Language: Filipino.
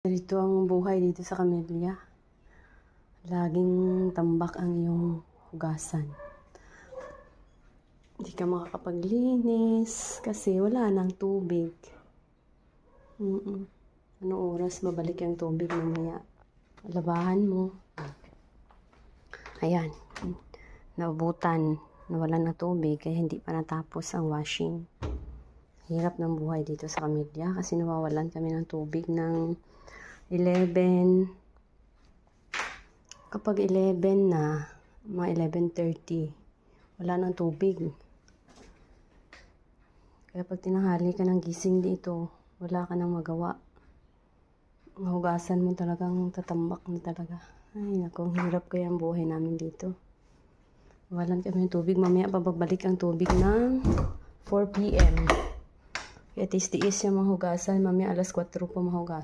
Ito ang buhay dito sa Camellia. Laging tambak ang iyong hugasan. Hindi ka makakapaglinis kasi wala nang tubig. Anong oras babalik ang tubig mamaya? Labahan mo. Ayan. Naubutan. Nawalan ng tubig kaya hindi pa natapos ang washing. Hirap ng buhay dito sa Camellia kasi nawawalan kami ng tubig ng 11. Kapag 11 na, mga 11:30, wala nang tubig. Kaya pag tinanghali ka ng gising dito, wala ka nang magawa. Ang hugasan mo talagang tatambak na talaga. Ay naku, hirap kaya ang buhay namin dito. Walan kami ng tubig. Mamaya pagbalik ang tubig ng 4 PM. Kaya tiis-tiis yung mga hugasan. Mamaya alas 4 pa mahugasan.